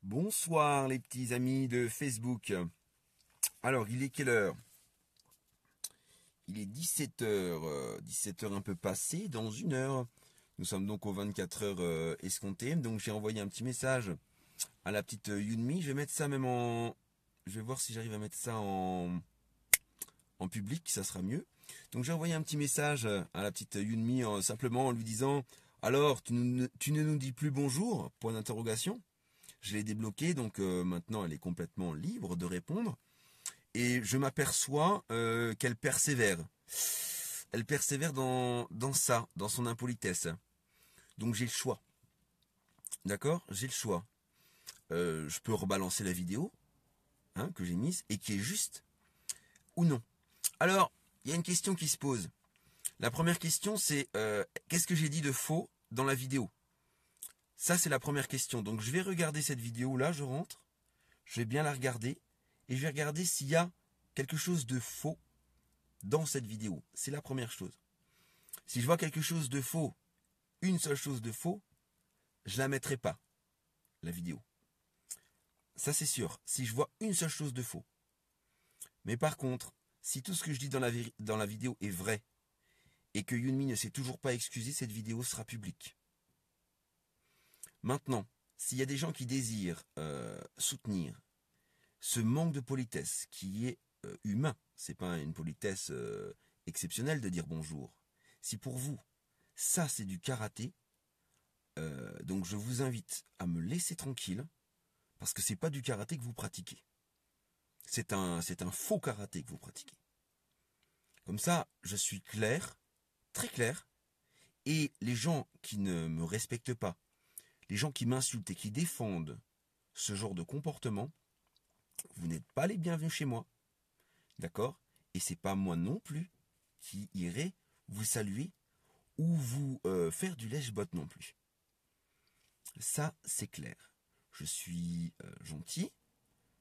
Bonsoir les petits amis de Facebook. Alors, il est quelle heure? Il est 17h, 17h un peu passé, dans une heure. Nous sommes donc aux 24 heures escomptées. Donc j'ai envoyé un petit message à la petite Yunmi. Je vais mettre ça même en... Je vais voir si j'arrive à mettre ça en public, ça sera mieux. Donc j'ai envoyé un petit message à la petite Yunmi simplement en lui disant: alors, tu ne nous dis plus bonjour? Point d'interrogation. Je l'ai débloquée, donc maintenant elle est complètement libre de répondre. Et je m'aperçois qu'elle persévère. Elle persévère dans ça, dans son impolitesse. Donc j'ai le choix. D'accord? J'ai le choix. Je peux rebalancer la vidéo que j'ai mise et qui est juste ou non. Alors, il y a une question qui se pose. La première question, c'est qu'est-ce que j'ai dit de faux dans la vidéo? Ça, c'est la première question. Donc je vais regarder cette vidéo-là, je rentre. Je vais bien la regarder. Et je vais regarder s'il y a quelque chose de faux dans cette vidéo. C'est la première chose. Si je vois quelque chose de faux, une seule chose de faux, je la mettrai pas, la vidéo. Ça c'est sûr, si je vois une seule chose de faux. Mais par contre, si tout ce que je dis dans la vidéo est vrai, et que Yunmi ne s'est toujours pas excusé, cette vidéo sera publique. Maintenant, s'il y a des gens qui désirent soutenir ce manque de politesse qui est humain, c'est pas une politesse exceptionnelle de dire bonjour. Si pour vous, ça c'est du karaté, donc je vous invite à me laisser tranquille, parce que c'est pas du karaté que vous pratiquez. C'est un faux karaté que vous pratiquez. Comme ça, je suis clair, très clair, et les gens qui ne me respectent pas, les gens qui m'insultent et qui défendent ce genre de comportement, vous n'êtes pas les bienvenus chez moi. D'accord? Et c'est pas moi non plus qui irai vous saluer ou vous faire du lèche-botte non plus. Ça, c'est clair. Je suis gentil,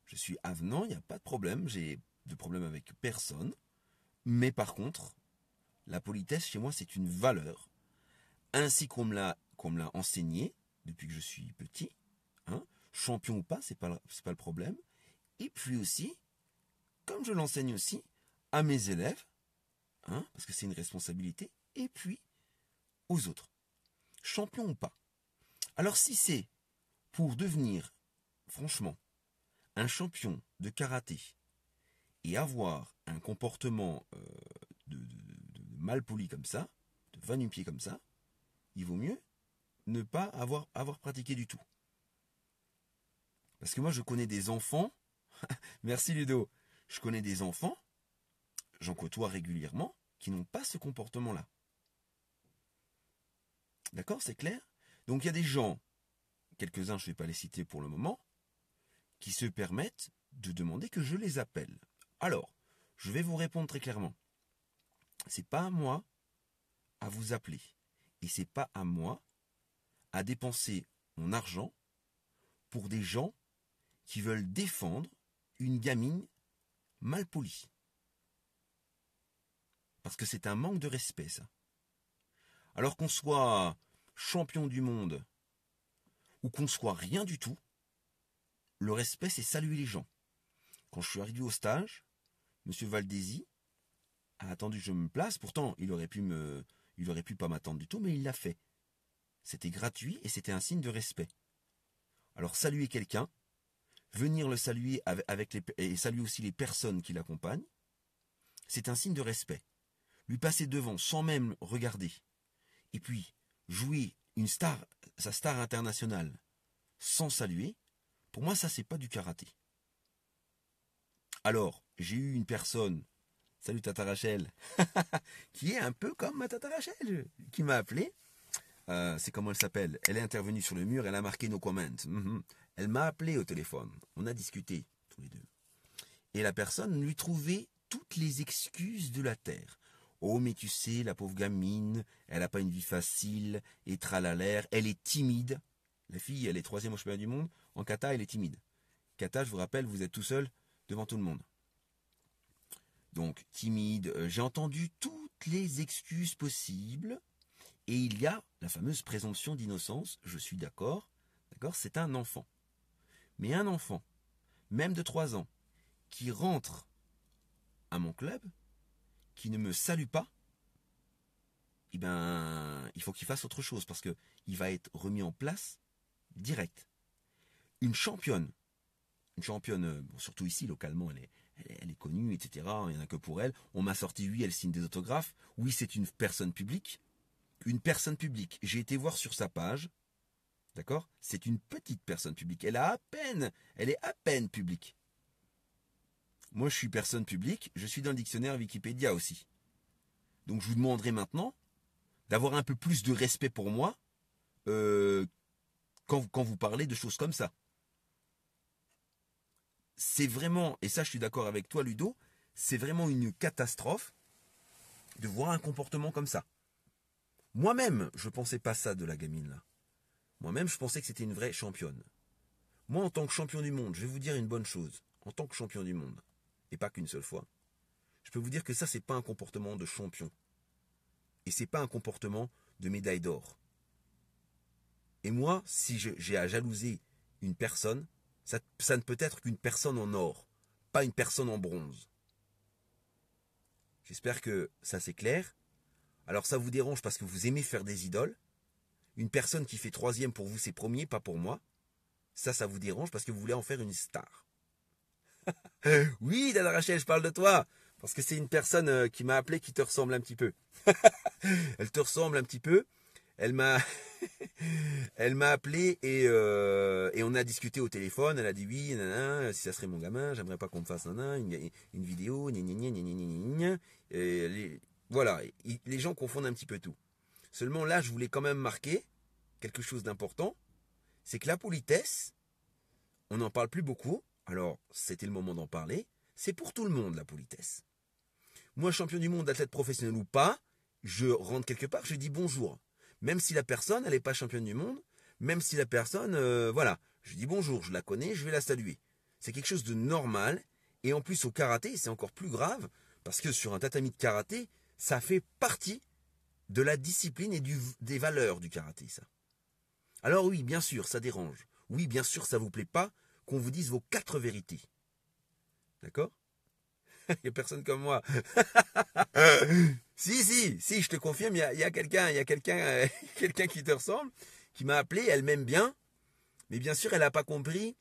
je suis avenant, il n'y a pas de problème, j'ai de problème avec personne. Mais par contre, la politesse chez moi, c'est une valeur, ainsi qu'on me l'a enseigné depuis que je suis petit. Hein, champion ou pas, c'est pas le problème. Et puis aussi, comme je l'enseigne aussi à mes élèves, parce que c'est une responsabilité, et puis aux autres, champion ou pas. Alors si c'est pour devenir, franchement, un champion de karaté et avoir un comportement de mal poli comme ça, de va-nu-pied comme ça, il vaut mieux ne pas avoir pratiqué du tout. Parce que moi je connais des enfants, merci Ludo, je connais des enfants, j'en côtoie régulièrement, qui n'ont pas ce comportement-là. D'accord, c'est clair? Donc il y a des gens, quelques-uns je ne vais pas les citer pour le moment, qui se permettent de demander que je les appelle. Alors, je vais vous répondre très clairement. C'est pas à moi à vous appeler. Et c'est pas à moi à dépenser mon argent pour des gens qui veulent défendre une gamine mal polie. Parce que c'est un manque de respect, ça. Alors qu'on soit champion du monde ou qu'on soit rien du tout, le respect, c'est saluer les gens. Quand je suis arrivé au stage, M. Valdesi a attendu que je me place. Pourtant, il aurait pu pas m'attendre du tout, mais il l'a fait. C'était gratuit et c'était un signe de respect. Alors saluer quelqu'un, venir le saluer et saluer aussi les personnes qui l'accompagnent, c'est un signe de respect. Lui passer devant sans même regarder, et puis jouer sa star internationale sans saluer, pour moi ça c'est pas du karaté. Alors, j'ai eu une personne, salut Tata Rachel, qui est un peu comme ma Tata Rachel, qui m'a appelé. C'est comment elle s'appelle. Elle est intervenue sur le mur, elle a marqué no comment. Elle m'a appelé au téléphone. On a discuté, tous les deux. Et la personne lui trouvait toutes les excuses de la terre. Oh, mais tu sais, la pauvre gamine, elle n'a pas une vie facile, et tralalaire, elle est timide. La fille, elle est 3e au championnat du monde. En kata, elle est timide. Kata, je vous rappelle, vous êtes tout seul devant tout le monde. Donc, timide, j'ai entendu toutes les excuses possibles. Et il y a la fameuse présomption d'innocence, je suis d'accord, c'est un enfant. Mais un enfant, même de 3 ans, qui rentre à mon club, qui ne me salue pas, eh ben, il faut qu'il fasse autre chose parce que il va être remis en place direct. Une championne, bon, surtout ici localement, elle est connue, etc. Il n'y en a que pour elle. On m'a sorti, oui, elle signe des autographes. Oui, c'est une personne publique. Une personne publique. J'ai été voir sur sa page. D'accord? C'est une petite personne publique. Elle est à peine publique. Moi, je suis personne publique. Je suis dans le dictionnaire Wikipédia aussi. Donc, je vous demanderai maintenant d'avoir un peu plus de respect pour moi quand vous parlez de choses comme ça. C'est vraiment, et ça je suis d'accord avec toi Ludo, c'est vraiment une catastrophe de voir un comportement comme ça. Moi-même, je ne pensais pas ça de la gamine là. Moi-même, je pensais que c'était une vraie championne. Moi, en tant que champion du monde, je vais vous dire une bonne chose. En tant que champion du monde, et pas qu'une seule fois, je peux vous dire que ça, c'est pas un comportement de champion. Et c'est pas un comportement de médaille d'or. Et moi, si j'ai à jalouser une personne, ça ne peut être qu'une personne en or, pas une personne en bronze. J'espère que ça c'est clair. Alors ça vous dérange parce que vous aimez faire des idoles. Une personne qui fait 3e pour vous, c'est premier, pas pour moi. Ça vous dérange parce que vous voulez en faire une star. Oui, Dana Rachel, je parle de toi. Parce que c'est une personne qui m'a appelé qui te ressemble un petit peu. Elle te ressemble un petit peu. Elle m'a elle m'a appelé et on a discuté au téléphone. Elle a dit oui, nanana, si ça serait mon gamin, j'aimerais pas qu'on me fasse une vidéo, voilà, les gens confondent un petit peu tout. Seulement là, je voulais quand même marquer quelque chose d'important, c'est que la politesse, on n'en parle plus beaucoup. Alors, c'était le moment d'en parler. C'est pour tout le monde, la politesse. Moi, champion du monde, athlète professionnel ou pas, je rentre quelque part, je dis bonjour. Même si la personne, elle n'est pas championne du monde, même si la personne, voilà, je dis bonjour, je la connais, je vais la saluer. C'est quelque chose de normal. Et en plus, au karaté, c'est encore plus grave, parce que sur un tatami de karaté, ça fait partie de la discipline et des valeurs du karaté, ça. Alors oui, bien sûr, ça dérange. Oui, bien sûr, ça vous plaît pas qu'on vous dise vos 4 vérités. D'accord? Il n'y a personne comme moi. Si, je te confirme, il y a quelqu'un qui te ressemble, qui m'a appelé, elle m'aime bien, mais bien sûr, elle n'a pas compris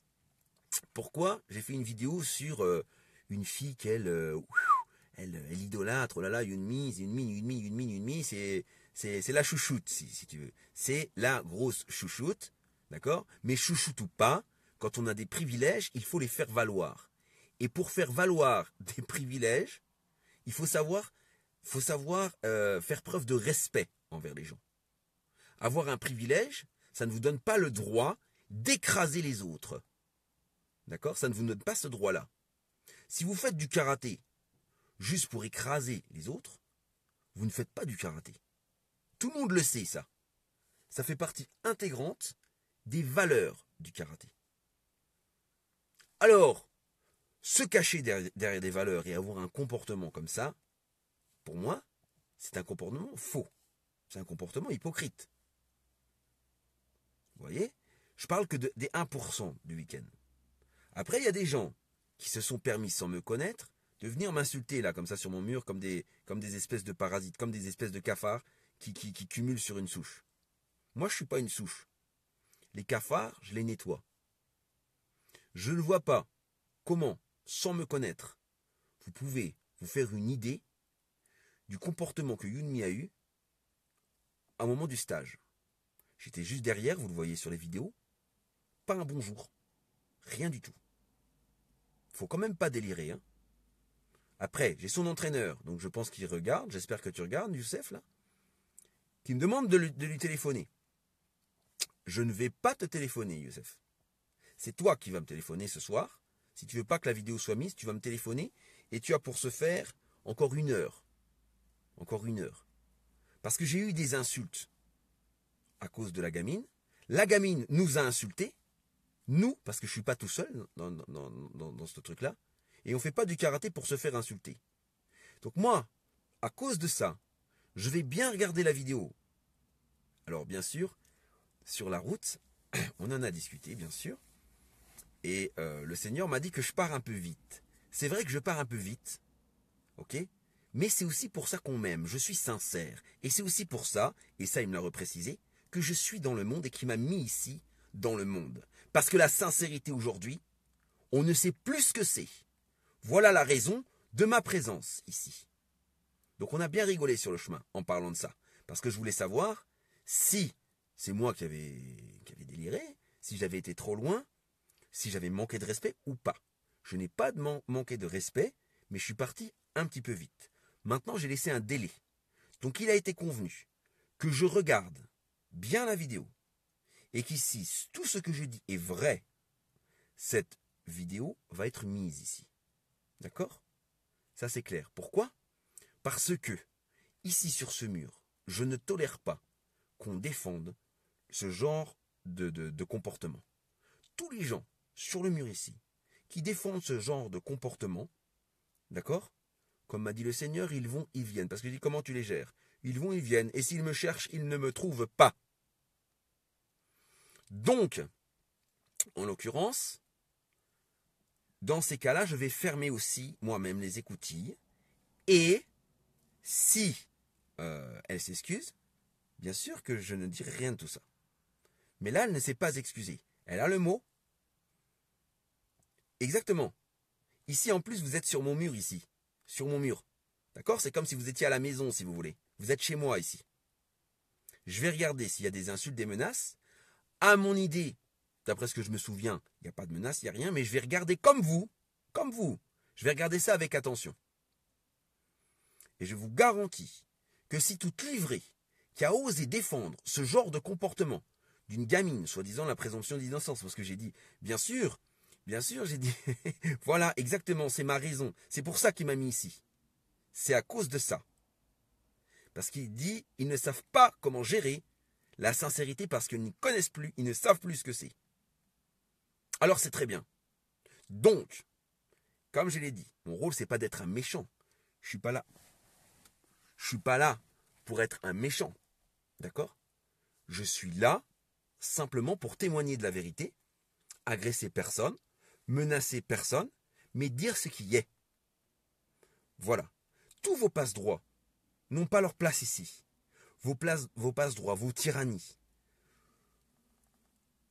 pourquoi j'ai fait une vidéo sur une fille elle idolâtre. Oh là là, Yunmi, c'est la chouchoute, si tu veux. C'est la grosse chouchoute, d'accord? Mais chouchoute ou pas, quand on a des privilèges, il faut les faire valoir. Et pour faire valoir des privilèges, il faut savoir faire preuve de respect envers les gens. Avoir un privilège, ça ne vous donne pas le droit d'écraser les autres. D'accord? Ça ne vous donne pas ce droit-là. Si vous faites du karaté juste pour écraser les autres, vous ne faites pas du karaté. Tout le monde le sait, ça. Ça fait partie intégrante des valeurs du karaté. Alors, se cacher derrière des valeurs et avoir un comportement comme ça, pour moi, c'est un comportement faux. C'est un comportement hypocrite. Vous voyez? Je parle que des 1% du week-end. Après, il y a des gens qui se sont permis, sans me connaître, de venir m'insulter là, comme ça, sur mon mur, comme des espèces de parasites, comme des espèces de cafards qui cumulent sur une souche. Moi, je ne suis pas une souche. Les cafards, je les nettoie. Je ne vois pas comment, sans me connaître, vous pouvez vous faire une idée du comportement que Yunmi a eu au moment du stage. J'étais juste derrière, vous le voyez sur les vidéos. Pas un bonjour. Rien du tout. Faut quand même pas délirer, hein. Après, j'ai son entraîneur, donc je pense qu'il regarde, j'espère que tu regardes, Youssef, là, qui me demande de lui téléphoner. Je ne vais pas te téléphoner, Youssef. C'est toi qui vas me téléphoner ce soir. Si tu veux pas que la vidéo soit mise, tu vas me téléphoner et tu as pour ce faire encore 1 heure. Encore 1 heure. Parce que j'ai eu des insultes à cause de la gamine. La gamine nous a insultés. Nous, parce que je ne suis pas tout seul dans ce truc-là. Et on ne fait pas du karaté pour se faire insulter. Donc moi, à cause de ça, je vais bien regarder la vidéo. Alors bien sûr, sur la route, on en a discuté, bien sûr. Et le Seigneur m'a dit que je pars un peu vite. C'est vrai que je pars un peu vite, ok? Mais c'est aussi pour ça qu'on m'aime, je suis sincère. Et c'est aussi pour ça, et ça il me l'a reprécisé, que je suis dans le monde et qui m'a mis ici, dans le monde. Parce que la sincérité aujourd'hui, on ne sait plus ce que c'est. Voilà la raison de ma présence ici. Donc on a bien rigolé sur le chemin en parlant de ça. Parce que je voulais savoir si c'est moi qui avais déliré, si j'avais été trop loin, si j'avais manqué de respect ou pas. Je n'ai pas manqué de respect, mais je suis parti un petit peu vite. Maintenant, j'ai laissé un délai. Donc il a été convenu que je regarde bien la vidéo et qu'ici, tout ce que je dis est vrai, cette vidéo va être mise ici. D'accord? Ça c'est clair. Pourquoi? Parce que, ici sur ce mur, je ne tolère pas qu'on défende ce genre de comportement. Tous les gens sur le mur ici qui défendent ce genre de comportement, d'accord? Comme m'a dit le Seigneur, ils vont, ils viennent. Parce que je dis, comment tu les gères? Ils vont, ils viennent. Et s'ils me cherchent, ils ne me trouvent pas. Donc, en l'occurrence, dans ces cas-là, je vais fermer aussi moi-même les écoutilles. Et si elle s'excuse, bien sûr que je ne dirai rien de tout ça. Mais là, elle ne s'est pas excusée. Elle a le mot. Exactement. Ici, en plus, vous êtes sur mon mur ici. Sur mon mur. D'accord? C'est comme si vous étiez à la maison, si vous voulez. Vous êtes chez moi ici. Je vais regarder s'il y a des insultes, des menaces. À mon idée, d'après ce que je me souviens, il n'y a pas de menaces, il n'y a rien, mais je vais regarder comme vous. Je vais regarder ça avec attention. Et je vous garantis que si toute livrée qui a osé défendre ce genre de comportement d'une gamine, soi-disant la présomption d'innocence, parce que j'ai dit, bien sûr, j'ai dit, voilà, exactement, c'est ma raison. C'est pour ça qu'il m'a mis ici. C'est à cause de ça. Parce qu'il dit, ils ne savent pas comment gérer la sincérité parce qu'ils n'y connaissent plus, ils ne savent plus ce que c'est. Alors c'est très bien. Donc, comme je l'ai dit, mon rôle c'est pas d'être un méchant. Je suis pas là. Je suis pas là pour être un méchant. D'accord? Je suis là simplement pour témoigner de la vérité, agresser personne, menacer personne, mais dire ce qui y est. Voilà. Tous vos passe-droits n'ont pas leur place ici. Vos passe-droits, vos tyrannies,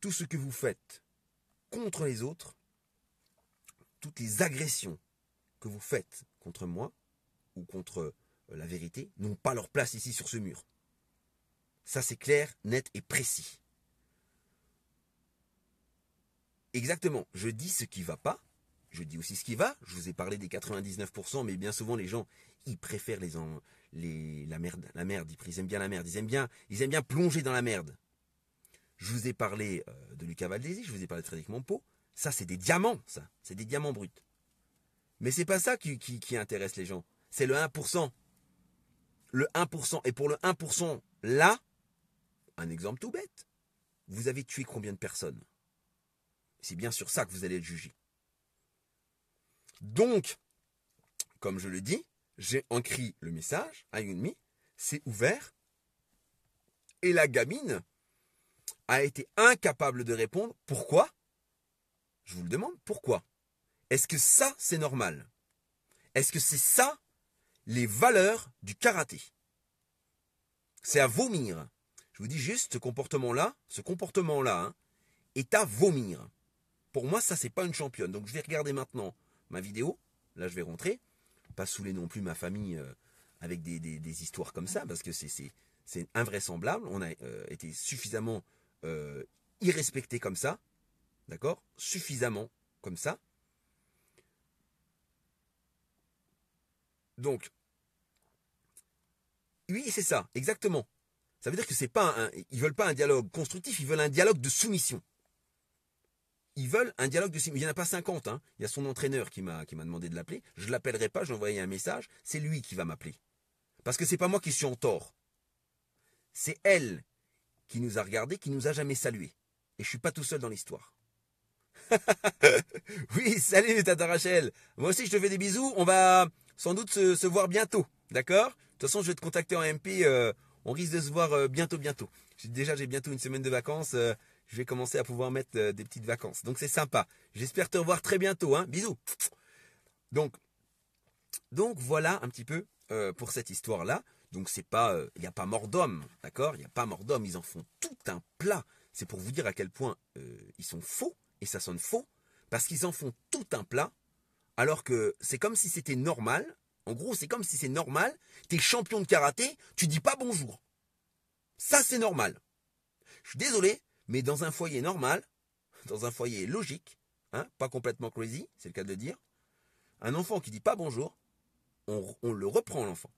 tout ce que vous faites contre les autres, toutes les agressions que vous faites contre moi ou contre la vérité n'ont pas leur place ici sur ce mur. Ça c'est clair, net et précis. Exactement, je dis ce qui ne va pas, je dis aussi ce qui va, je vous ai parlé des 99%, mais bien souvent les gens, ils préfèrent la merde, ils aiment bien la merde, ils aiment bien plonger dans la merde. Je vous ai parlé de Lucas Valdesi, je vous ai parlé de Frédéric Mompot, ça c'est des diamants, ça, c'est des diamants bruts. Mais c'est pas ça qui intéresse les gens, c'est le 1%. Le 1%, et pour le 1%, là, un exemple tout bête, vous avez tué combien de personnes? C'est bien sur ça que vous allez être jugé. Donc, comme je le dis, j'ai écrit le message à Yunmi, c'est ouvert, et la gamine a été incapable de répondre. Pourquoi? Je vous le demande, pourquoi? Est-ce que ça, c'est normal? Est-ce que c'est ça, les valeurs du karaté? C'est à vomir. Je vous dis juste, ce comportement-là, est à vomir. Pour moi, ça, c'est pas une championne. Donc, je vais regarder maintenant ma vidéo. Là, je vais rentrer. Pas saouler non plus ma famille avec des histoires comme ça, parce que c'est invraisemblable. On a été suffisamment irrespecté comme ça. D'accord? Suffisamment comme ça. Donc, oui, c'est ça, exactement. Ça veut dire que c'est pas ils veulent pas un dialogue constructif, ils veulent un dialogue de soumission. Ils veulent un dialogue de soumission. Il n'y en a pas 50, hein. Il y a son entraîneur qui m'a demandé de l'appeler. Je ne l'appellerai pas, j'ai envoyé un message. C'est lui qui va m'appeler. Parce que c'est pas moi qui suis en tort. C'est elle qui nous a regardés, qui nous a jamais salués. Et je suis pas tout seul dans l'histoire. Oui, salut Tata Rachel. Moi aussi je te fais des bisous. On va sans doute se voir bientôt. D'accord? De toute façon, je vais te contacter en MP. On risque de se voir bientôt. J'ai bientôt une semaine de vacances. je vais commencer à pouvoir mettre des petites vacances. Donc c'est sympa. J'espère te revoir très bientôt. Hein. Bisous. Donc voilà un petit peu pour cette histoire-là. Donc c'est pas, il n'y a pas mort d'homme, d'accord? Il n'y a pas mort d'homme. Ils en font tout un plat. C'est pour vous dire à quel point ils sont faux et ça sonne faux parce qu'ils en font tout un plat. Alors que c'est comme si c'était normal. En gros, c'est comme si c'est normal. T'es champion de karaté, tu dis pas bonjour. Ça, c'est normal. Je suis désolé, mais dans un foyer normal, dans un foyer logique, hein, pas complètement crazy, c'est le cas de le dire, un enfant qui dit pas bonjour, on le reprend l'enfant.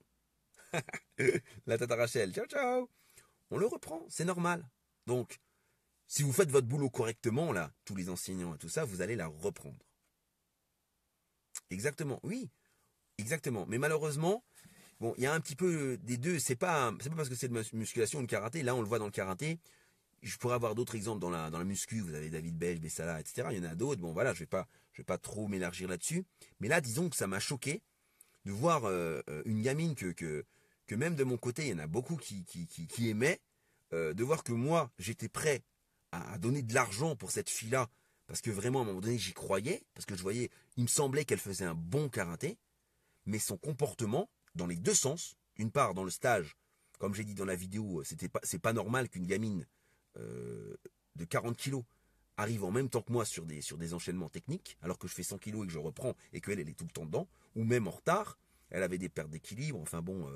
La tata Rachel, ciao ciao. On le reprend, c'est normal. Donc, si vous faites votre boulot correctement, là, tous les enseignants et tout ça, vous allez la reprendre. Exactement, oui, exactement. Mais malheureusement, bon, il y a un petit peu des deux. C'est pas parce que c'est de musculation ou de karaté. Là, on le voit dans le karaté. Je pourrais avoir d'autres exemples dans la muscu. Vous avez David Belge, Bessala, etc. Il y en a d'autres. Bon, voilà, je vais pas trop m'élargir là-dessus. Mais là, disons que ça m'a choqué de voir une gamine que même de mon côté, il y en a beaucoup qui aimaient. De voir que moi, j'étais prêt à donner de l'argent pour cette fille-là. Parce que vraiment, à un moment donné, j'y croyais. Parce que je voyais, il me semblait qu'elle faisait un bon karaté. Mais son comportement, dans les deux sens, d'une part, dans le stage, comme j'ai dit dans la vidéo, c'est pas normal qu'une gamine de 40 kilos arrive en même temps que moi sur des enchaînements techniques, alors que je fais 100 kilos et que je reprends et qu'elle est tout le temps dedans, ou même en retard, elle avait des pertes d'équilibre, enfin bon,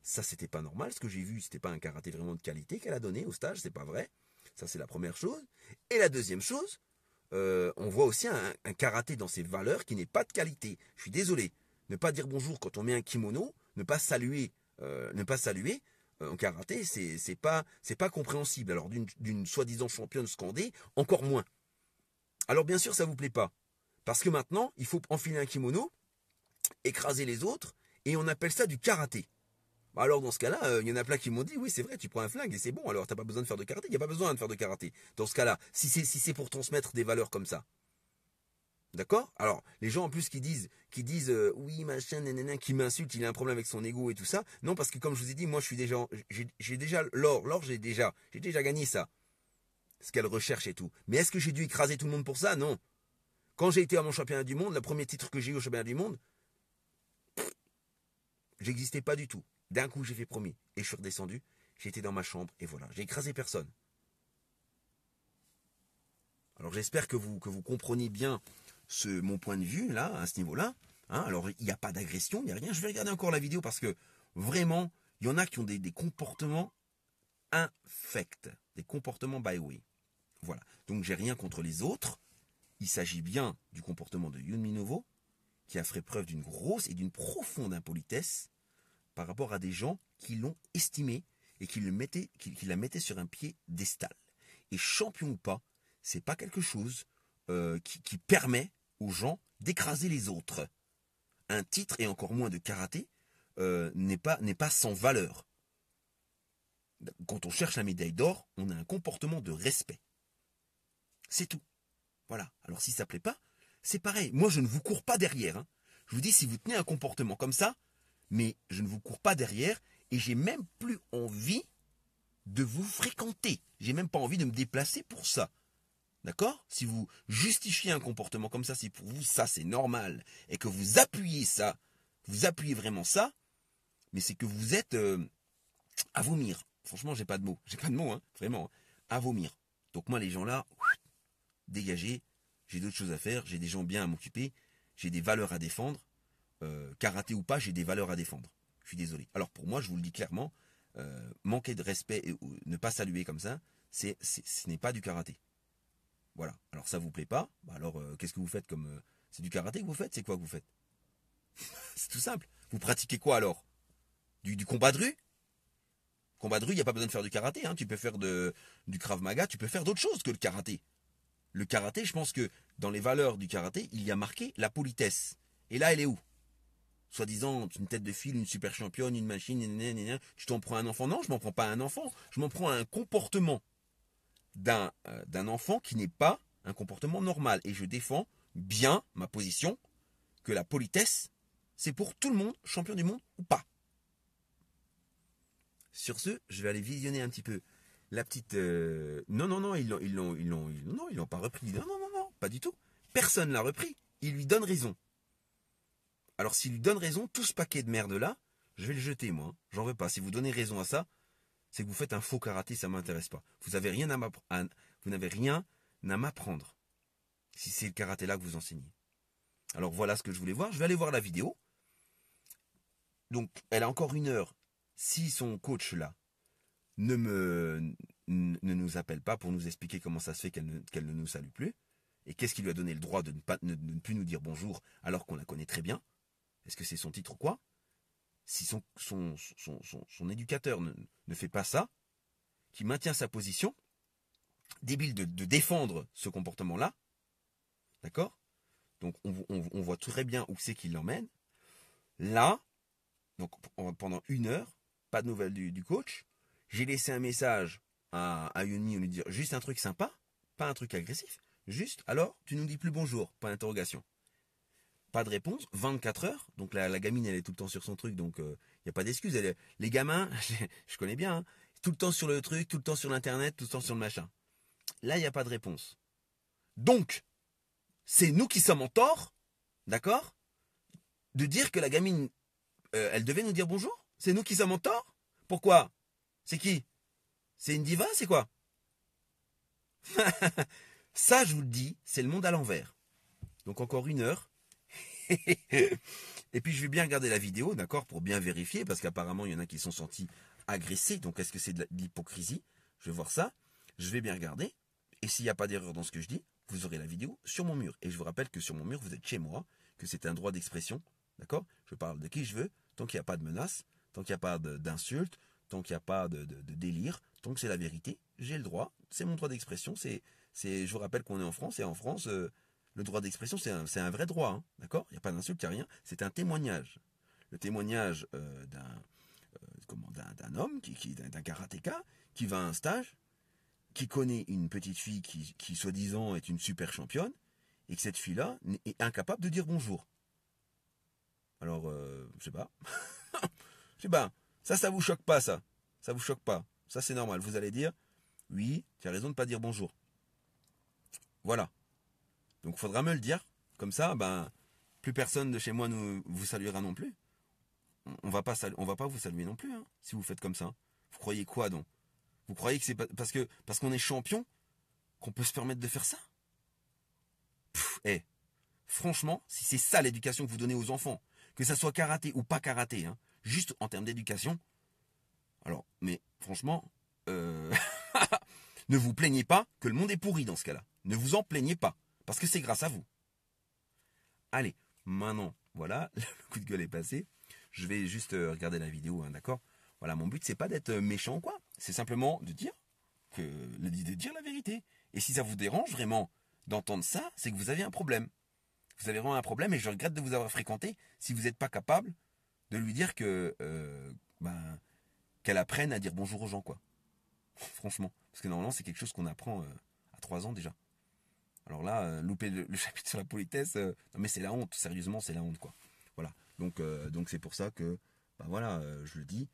ça c'était pas normal, ce que j'ai vu, c'était pas un karaté vraiment de qualité qu'elle a donné au stage, c'est pas vrai, ça c'est la première chose, et la deuxième chose, on voit aussi un karaté dans ses valeurs qui n'est pas de qualité, je suis désolé, ne pas dire bonjour quand on met un kimono, ne pas saluer, en karaté, c'est pas compréhensible. Alors d'une soi-disant championne scandée, encore moins. Alors bien sûr, ça vous plaît pas, parce que maintenant, il faut enfiler un kimono, écraser les autres, et on appelle ça du karaté. Alors dans ce cas-là, il y en a plein qui m'ont dit, oui c'est vrai, tu prends un flingue et c'est bon, alors t'as pas besoin de faire de karaté, il n'y a pas besoin de faire de karaté. Dans ce cas-là, si c'est pour transmettre des valeurs comme ça. D'accord? Alors, les gens en plus qui disent oui, machin, nanana, qui m'insultent, il a un problème avec son ego et tout ça. Non, parce que comme je vous ai dit, moi je suis déjà, j'ai déjà l'or. L'or, j'ai déjà gagné ça. Ce qu'elle recherche et tout. Mais est-ce que j'ai dû écraser tout le monde pour ça? Non. Quand j'ai été à mon championnat du monde, le premier titre que j'ai eu au championnat du monde, j'existais pas du tout. D'un coup, j'ai fait premier. Et je suis redescendu. J'étais dans ma chambre et voilà. J'ai écrasé personne. Alors j'espère que vous compreniez bien mon point de vue là, à ce niveau-là. Hein, alors il n'y a pas d'agression, il n'y a rien. Je vais regarder encore la vidéo parce que vraiment, il y en a qui ont des comportements infects, des comportements by way. Voilà. Donc j'ai rien contre les autres. Il s'agit bien du comportement de Yoon Minovo, qui a fait preuve d'une grosse et d'une profonde impolitesse par rapport à des gens qui l'ont estimé et qui la mettaient sur un piédestal. Et champion ou pas, c'est pas quelque chose qui permet aux gens d'écraser les autres. Un titre, et encore moins de karaté, n'est pas sans valeur. Quand on cherche la médaille d'or, on a un comportement de respect. C'est tout. Voilà. Alors si ça plaît pas, c'est pareil. Moi, je ne vous cours pas derrière. Hein. Je vous dis, si vous tenez un comportement comme ça, mais je ne vous cours pas derrière, et j'ai même plus envie de vous fréquenter. J'ai même pas envie de me déplacer pour ça. D'accord? Si vous justifiez un comportement comme ça, si pour vous ça c'est normal, et que vous appuyez ça, vous appuyez vraiment ça, mais c'est que vous êtes à vomir. Franchement, j'ai pas de mots. J'ai pas de mots, hein, vraiment. À vomir. Donc moi, les gens là, dégagez. J'ai d'autres choses à faire. J'ai des gens bien à m'occuper. J'ai des valeurs à défendre. Karaté ou pas, j'ai des valeurs à défendre. Je suis désolé. Alors pour moi, je vous le dis clairement, manquer de respect et ne pas saluer comme ça, ce n'est pas du karaté. Voilà. Alors ça vous plaît pas? Bah alors qu'est-ce que vous faites comme c'est du karaté que vous faites? C'est quoi que vous faites? C'est tout simple. Vous pratiquez quoi alors? Du combat de rue? Combat de rue, il n'y a pas besoin de faire du karaté. Hein. Tu peux faire du Krav Maga, tu peux faire d'autres choses que le karaté. Le karaté, je pense que dans les valeurs du karaté, il y a marqué la politesse. Et là, elle est où? Soi-disant, une tête de file, une super championne, une machine, tu t'en prends à un enfant? Non, je m'en prends pas à un enfant. Je m'en prends à un comportement d'un enfant qui n'est pas un comportement normal. Et je défends bien ma position que la politesse, c'est pour tout le monde, champion du monde ou pas. Sur ce, je vais aller visionner un petit peu la petite... Non, non, non, non, ils l'ont pas repris. Non, non, non, non, pas du tout. Personne l'a repris. Il lui donne raison. Alors s'il lui donne raison, tout ce paquet de merde là, je vais le jeter moi. J'en veux pas. Si vous donnez raison à ça, c'est que vous faites un faux karaté, ça m'intéresse pas. Vous n'avez rien à m'apprendre. Si c'est le karaté là que vous enseignez. Alors voilà ce que je voulais voir. Je vais aller voir la vidéo. Donc elle a encore 1 heure. Si son coach là ne nous appelle pas pour nous expliquer comment ça se fait qu'elle ne nous salue plus, et qu'est-ce qui lui a donné le droit de ne plus nous dire bonjour alors qu'on la connaît très bien. Est-ce que c'est son titre ou quoi? Si son éducateur ne fait pas ça, qui maintient sa position, débile de défendre ce comportement-là, d'accord? Donc on voit très bien où c'est qu'il l'emmène. Là, donc pendant 1 heure, pas de nouvelles du coach. J'ai laissé un message à Yoni, on lui dire juste un truc sympa, pas un truc agressif. Juste, alors, tu nous dis plus bonjour, point d'interrogation. Pas de réponse, 24 heures. Donc la gamine, elle est tout le temps sur son truc, donc il n'y a pas d'excuse. Les gamins, je connais bien, hein, tout le temps sur le truc, tout le temps sur l'internet, tout le temps sur le machin. Là, il n'y a pas de réponse. Donc, c'est nous qui sommes en tort, d'accord, de dire que la gamine, elle devait nous dire bonjour. C'est nous qui sommes en tort. Pourquoi? C'est qui? C'est une diva, c'est quoi? Ça, je vous le dis, c'est le monde à l'envers. Donc encore 1 heure. Et puis je vais bien regarder la vidéo, d'accord, pour bien vérifier, parce qu'apparemment il y en a qui sont sentis agressés. Donc est-ce que c'est de l'hypocrisie? Je vais voir ça. Je vais bien regarder. Et s'il n'y a pas d'erreur dans ce que je dis, vous aurez la vidéo sur mon mur. Et je vous rappelle que sur mon mur, vous êtes chez moi, que c'est un droit d'expression, d'accord? Je parle de qui je veux, tant qu'il n'y a pas de menace, tant qu'il n'y a pas d'insultes, tant qu'il n'y a pas de délire, tant que c'est la vérité, j'ai le droit. C'est mon droit d'expression. Je vous rappelle qu'on est en France, et en France, le droit d'expression, c'est un vrai droit, hein, d'accord? Il n'y a pas d'insulte, il n'y a rien. C'est un témoignage. Le témoignage d'un homme, d'un karatéka, qui va à un stage, qui connaît une petite fille qui soi-disant est une super championne, et que cette fille-là est incapable de dire bonjour. Alors, je sais pas. Je sais pas. Ça vous choque pas, ça. Ça vous choque pas. Ça, c'est normal. Vous allez dire, oui, tu as raison de ne pas dire bonjour. Voilà. Donc, il faudra me le dire. Comme ça, plus personne de chez moi vous saluera non plus. On va pas vous saluer non plus, hein, si vous faites comme ça. Vous croyez quoi, donc? Vous croyez que c'est parce qu'on est champion qu'on peut se permettre de faire ça? Franchement, si c'est ça l'éducation que vous donnez aux enfants, que ça soit karaté ou pas karaté, hein, juste en termes d'éducation, alors, mais franchement, ne vous plaignez pas que le monde est pourri dans ce cas-là. Ne vous en plaignez pas, parce que c'est grâce à vous. Allez, maintenant, voilà, le coup de gueule est passé. Je vais juste regarder la vidéo, hein, d'accord? Voilà, mon but, c'est pas d'être méchant ou quoi. C'est simplement de dire la vérité. Et si ça vous dérange vraiment d'entendre ça, c'est que vous avez un problème. Vous avez vraiment un problème et je regrette de vous avoir fréquenté si vous n'êtes pas capable de lui dire que qu'elle apprenne à dire bonjour aux gens, quoi. Franchement. Parce que normalement, c'est quelque chose qu'on apprend à 3 ans déjà. Alors là, louper le chapitre sur la politesse, non mais c'est la honte, sérieusement, c'est la honte, quoi. Voilà. Donc c'est pour ça que, je le dis.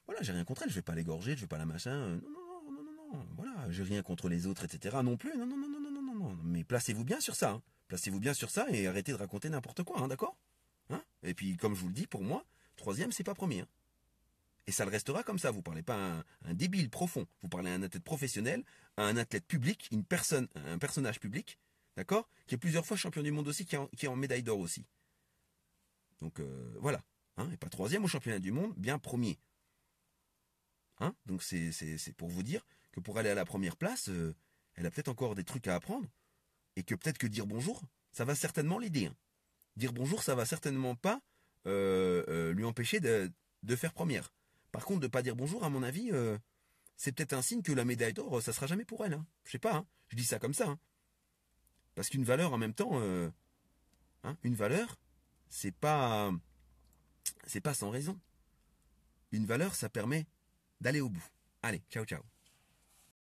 Voilà, j'ai rien contre elle, je vais pas l'égorger, je vais pas la machin. Non. Voilà, j'ai rien contre les autres, etc. Non plus. Non. Mais placez-vous bien sur ça. Hein. Placez-vous bien sur ça et arrêtez de raconter n'importe quoi, hein, d'accord? Hein? Et puis, comme je vous le dis, pour moi, 3e, c'est pas premier. Hein. Et ça le restera comme ça. Vous parlez pas à un débile profond. Vous parlez à un athlète professionnel, à un athlète public, un personnage public, d'accord? Qui est plusieurs fois champion du monde aussi, qui est en médaille d'or aussi. Donc, voilà. Hein, et pas 3e au championnat du monde, bien premier. Hein, donc c'est pour vous dire que pour aller à la première place, elle a peut-être encore des trucs à apprendre. Et que peut-être que dire bonjour, ça va certainement l'aider. Hein. Dire bonjour, ça va certainement pas lui empêcher de faire première. Par contre, de pas dire bonjour, à mon avis, c'est peut-être un signe que la médaille d'or, ça sera jamais pour elle. Hein. Je sais pas, hein. Je dis ça comme ça. Hein. Parce qu'une valeur, en même temps, une valeur, c'est pas sans raison. Une valeur, ça permet d'aller au bout. Allez, ciao ciao.